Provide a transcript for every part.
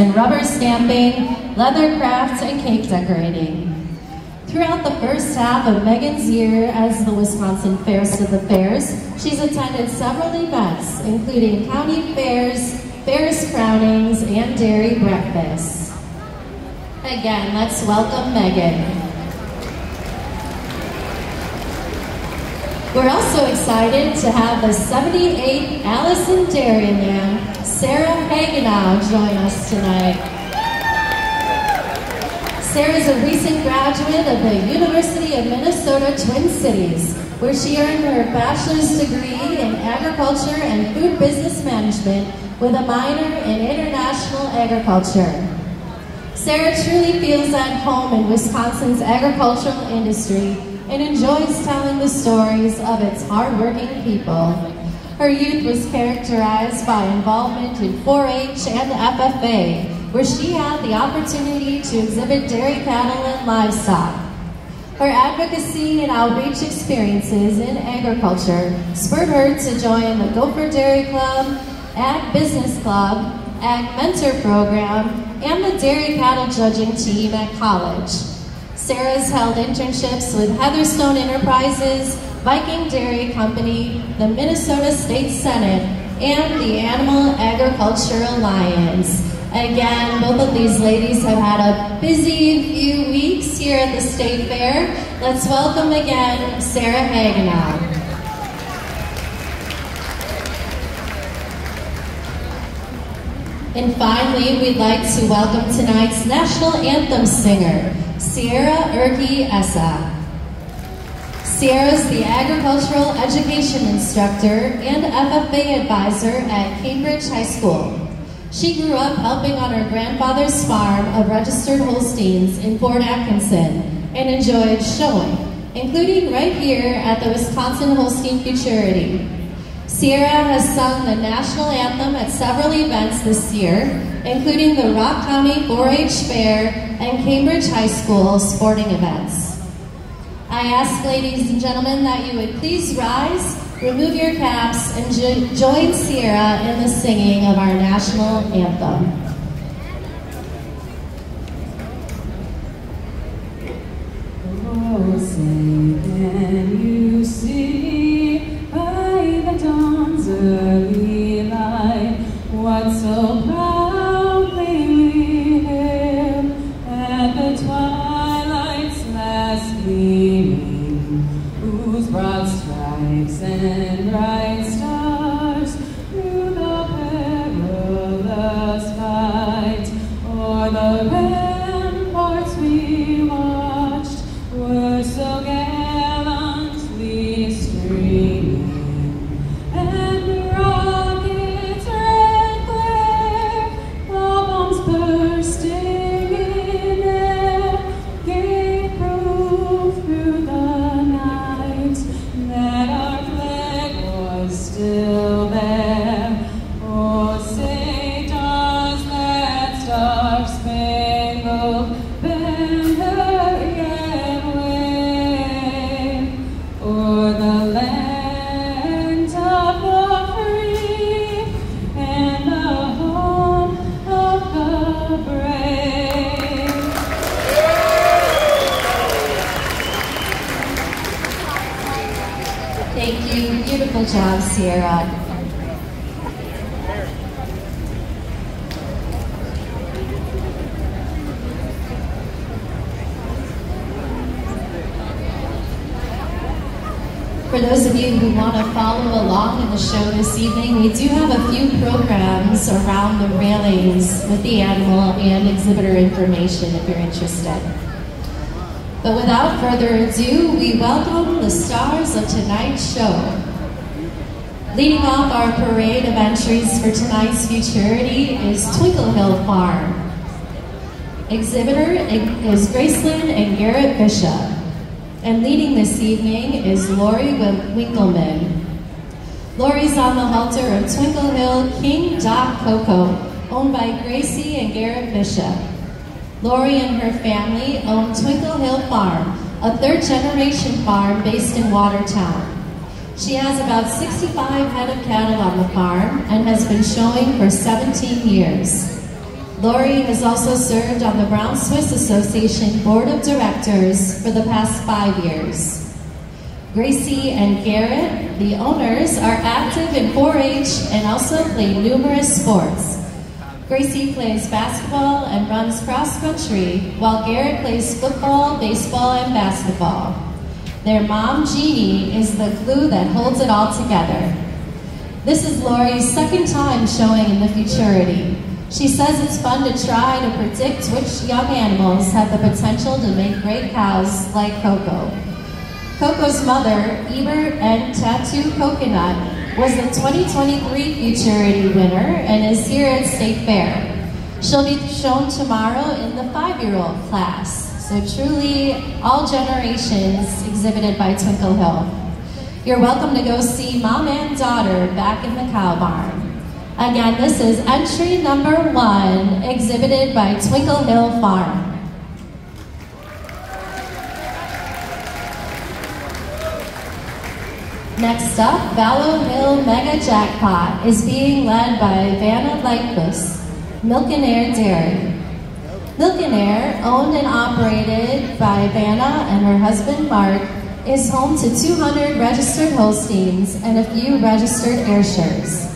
and rubber stamping, leather crafts, and cake decorating. Throughout the first half of Megan's year as the Wisconsin Fairest of the Fairs, she's attended several events, including county fairs, Ferris crownings, and dairy breakfasts. Again, let's welcome Megan. We're also excited to have the 78th Allison Dairyland, Sarah Hagenow, join us tonight. Sarah is a recent graduate of the University of Minnesota Twin Cities, where she earned her bachelor's degree in agriculture and food business management with a minor in international agriculture. Sarah truly feels at home in Wisconsin's agricultural industry and enjoys telling the stories of its hardworking people. Her youth was characterized by involvement in 4-H and FFA, where she had the opportunity to exhibit dairy cattle and livestock. Her advocacy and outreach experiences in agriculture spurred her to join the Gopher Dairy Club, Ag Business Club, Ag Mentor Program, and the dairy cattle judging team at college. Sarah's held internships with Heatherstone Enterprises, Viking Dairy Company, the Minnesota State Senate, and the Animal Agriculture Alliance. Again, both of these ladies have had a busy few weeks here at the State Fair. Let's welcome again Sarah Hagenow. And finally, we'd like to welcome tonight's National Anthem singer, Sierra Urki Essa. Sierra's the agricultural education instructor and FFA advisor at Cambridge High School. She grew up helping on her grandfather's farm of registered Holsteins in Fort Atkinson and enjoyed showing, including right here at the Wisconsin Holstein Futurity. Sierra has sung the national anthem at several events this year, including the Rock County 4-H Fair and Cambridge High School sporting events. I ask, ladies and gentlemen, that you would please rise, remove your caps, and join Sierra in the singing of our national anthem. Oh, say, can you see by the dawn's early light what so proudly we hailed at the twilight's last gleaming, whose broad stripes and bright stars through the perilous fight o'er the ramparts we watched were so gallantly streaming, and the rockets' red glare, while bombs bursting in air, gave proof through the night that our flag was still there. Oh, say does that star-spangled banner yet wave o'er the land of the free and the home of the brave? Thank you. Beautiful job, Sierra. For those of you who want to follow along in the show this evening, we do have a few programs around the railings with the animal and exhibitor information if you're interested. But without further ado, we welcome the stars of tonight's show. Leading off our parade of entries for tonight's Futurity is Twinkle Hill Farm. Exhibitor is Graceland and Garrett Bishop. And leading this evening is Lori Winkleman. Lori's on the halter of Twinkle Hill King Doc Cocoa, owned by Gracie and Garrett Bishop. Lori and her family own Twinkle Hill Farm, a third-generation farm based in Watertown. She has about 65 head of cattle on the farm and has been showing for 17 years. Lori has also served on the Brown Swiss Association Board of Directors for the past 5 years. Gracie and Garrett, the owners, are active in 4-H and also play numerous sports. Gracie plays basketball and runs cross country, while Garrett plays football, baseball, and basketball. Their mom, Jeannie, is the glue that holds it all together. This is Lori's second time showing in the Futurity. She says it's fun to try to predict which young animals have the potential to make great cows like Coco. Coco's mother, Ebert and Tattoo Coconut, was the 2023 Futurity winner and is here at State Fair. She'll be shown tomorrow in the 5-year-old class. So truly, all generations exhibited by Twinkle Hill. You're welcome to go see Mom and Daughter back in the cow barn. Again, this is entry number 1, exhibited by Twinkle Hill Farm. Next up, Vallow Hill Mega Jackpot is being led by Vanna Lightbus, Milk and Air Dairy. Milk and Air, owned and operated by Vanna and her husband Mark, is home to 200 registered Holsteins and a few registered Ayrshires.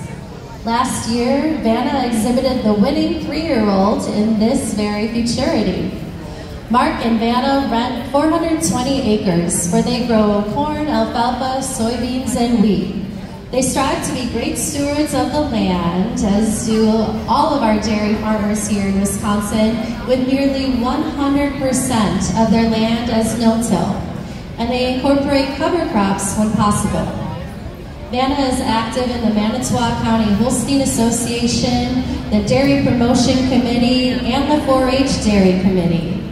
Last year, Vanna exhibited the winning 3-year-old in this very Futurity. Mark and Vanna rent 420 acres where they grow corn, alfalfa, soybeans, and wheat. They strive to be great stewards of the land, as do all of our dairy farmers here in Wisconsin, with nearly 100% of their land as no-till, and they incorporate cover crops when possible. Vanna is active in the Manitowoc County Holstein Association, the Dairy Promotion Committee, and the 4-H Dairy Committee.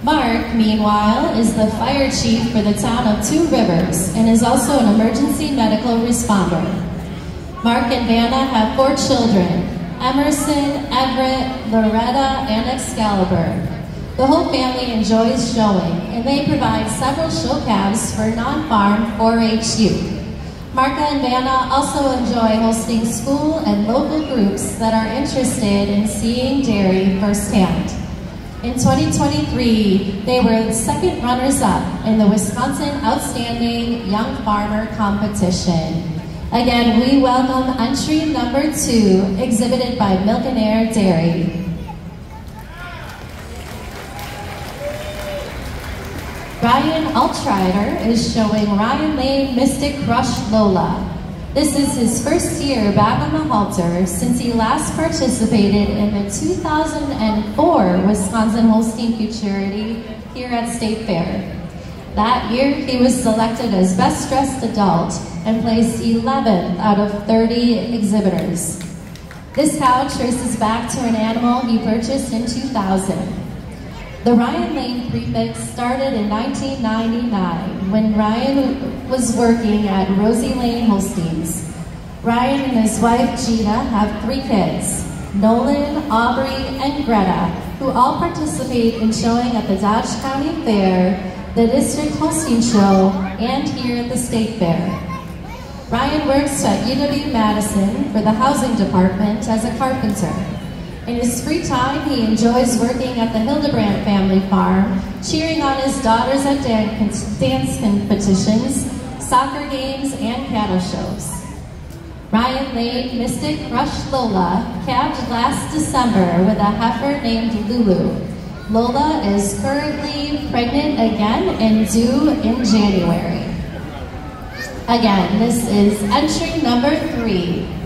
Mark, meanwhile, is the fire chief for the town of Two Rivers and is also an emergency medical responder. Mark and Vanna have 4 children, Emerson, Everett, Loretta, and Excalibur. The whole family enjoys showing, and they provide several show calves for non-farm 4-H youth. Marka and Vanna also enjoy hosting school and local groups that are interested in seeing dairy firsthand. In 2023, they were the second runners-up in the Wisconsin Outstanding Young Farmer Competition. Again, we welcome entry number 2, exhibited by Milk and Air Dairy. Ryan Altrider is showing Ryan Lane Mystic Crush Lola. This is his first year back on the halter since he last participated in the 2004 Wisconsin Holstein Futurity here at State Fair. That year, he was selected as Best Dressed Adult and placed 11th out of 30 exhibitors. This cow traces back to an animal he purchased in 2000. The Ryan Lane prefix started in 1999 when Ryan was working at Rosie Lane Holsteins. Ryan and his wife Gina have 3 kids, Nolan, Aubrey, and Greta, who all participate in showing at the Dodge County Fair, the District Holstein Show, and here at the State Fair. Ryan works at UW-Madison for the Housing Department as a carpenter. In his free time, he enjoys working at the Hildebrandt family farm, cheering on his daughters at dance competitions, soccer games, and cattle shows. Ryan Lane Mystic Crush Lola calved last December with a heifer named Lulu. Lola is currently pregnant again and due in January. Again, this is entry number 3.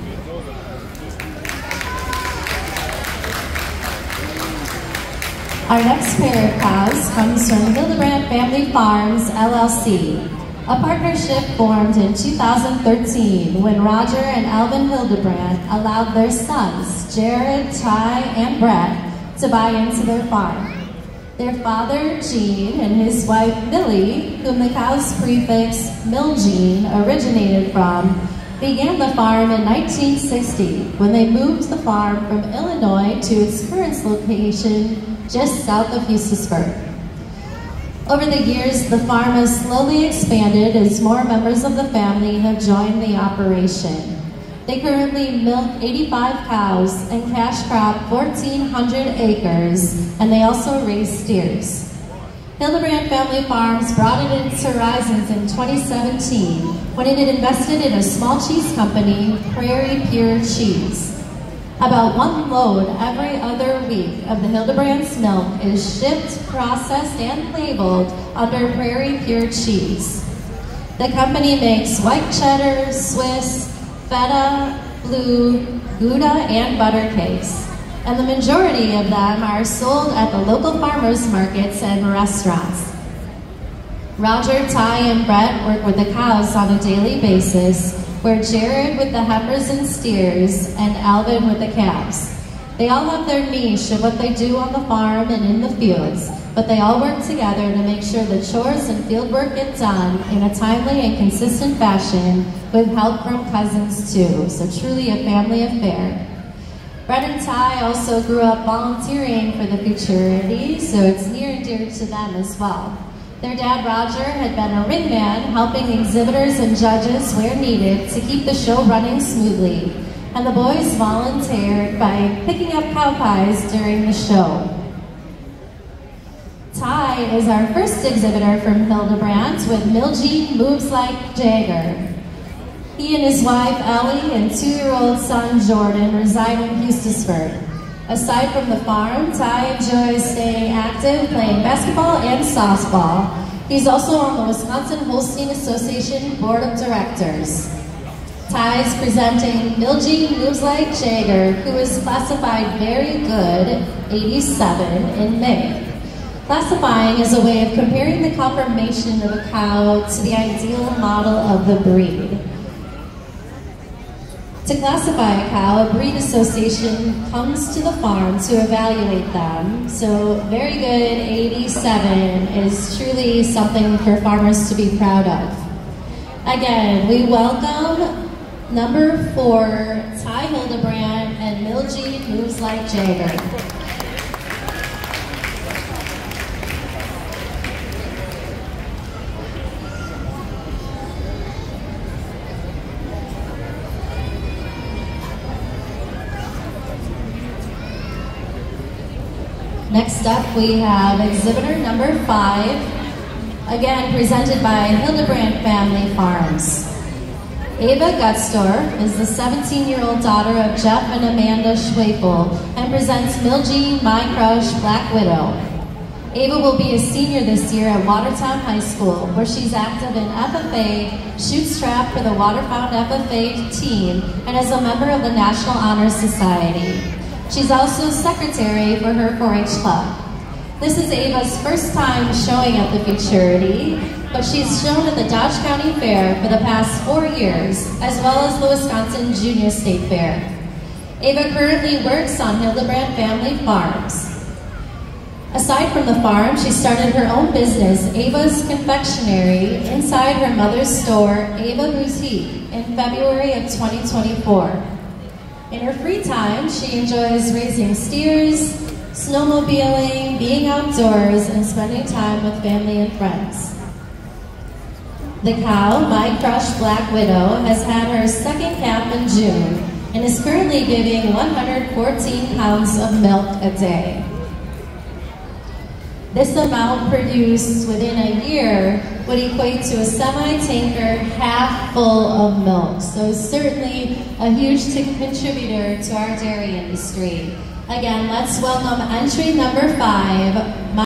Our next pair of cows comes from Hildebrandt Family Farms, LLC, a partnership formed in 2013 when Roger and Alvin Hildebrandt allowed their sons, Jared, Ty, and Brett, to buy into their farm. Their father, Gene, and his wife, Millie, whom the cow's prefix, Milgene, originated from, began the farm in 1960 when they moved the farm from Illinois to its current location just south of Houstonburg. Over the years, the farm has slowly expanded as more members of the family have joined the operation. They currently milk 85 cows and cash crop 1,400 acres, and they also raise steers. Hildebrand Family Farms broadened its horizons in 2017 when it had invested in a small cheese company, Prairie Pure Cheese. About 1 load every other week of the Hildebrand's milk is shipped, processed, and labeled under Prairie Pure Cheese. The company makes white cheddar, Swiss, feta, blue, Gouda, and butter cakes, and the majority of them are sold at the local farmers markets and restaurants. Roger, Ty, and Brett work with the cows on a daily basis, where Jared with the heifers and steers, and Alvin with the calves. They all have their niche of what they do on the farm and in the fields, but they all work together to make sure the chores and field work get done in a timely and consistent fashion with help from cousins too, so truly a family affair. Brett and Ty also grew up volunteering for the futurity, so it's near and dear to them as well. Their dad, Roger, had been a ringman, helping exhibitors and judges where needed to keep the show running smoothly, and the boys volunteered by picking up cow pies during the show. Ty is our first exhibitor from Hildebrand with Milwaukee Moves Like Jagger. He and his wife, Ellie, and 2-year-old son, Jordan, reside in Houstonburg. Aside from the farm, Ty enjoys staying active, playing basketball and softball. He's also on the Wisconsin Holstein Association Board of Directors. Ty's presenting Milwaukee Moves Like Jagger, who is classified very good, 87, in May. Classifying is a way of comparing the conformation of a cow to the ideal model of the breed. To classify a cow, a breed association comes to the farm to evaluate them. So very good, 87 is truly something for farmers to be proud of. Again, we welcome number 4, Ty Hildebrand and Milwaukee Moves Like Jagger. Next up, we have exhibitor number 5, again presented by Hildebrand Family Farms. Ava Gutstorf is the 17-year-old daughter of Jeff and Amanda Schwefel and presents Milwaukee My Crush Black Widow. Ava will be a senior this year at Watertown High School, where she's active in FFA, shoots trap for the Waterfound FFA team, and is a member of the National Honor Society. She's also secretary for her 4-H club. This is Ava's first time showing at the Futurity, but she's shown at the Dodge County Fair for the past 4 years, as well as the Wisconsin Junior State Fair. Ava currently works on Hildebrand Family Farms. Aside from the farm, she started her own business, Ava's Confectionery, inside her mother's store, Ava Boutique, in February of 2024. In her free time, she enjoys raising steers, snowmobiling, being outdoors, and spending time with family and friends. The cow, My Crush Black Widow, has had her second calf in June and is currently giving 114 pounds of milk a day. This amount produced within a year would equate to a semi-tanker half full of milk. So certainly a huge contributor to our dairy industry. Again, let's welcome entry number 5,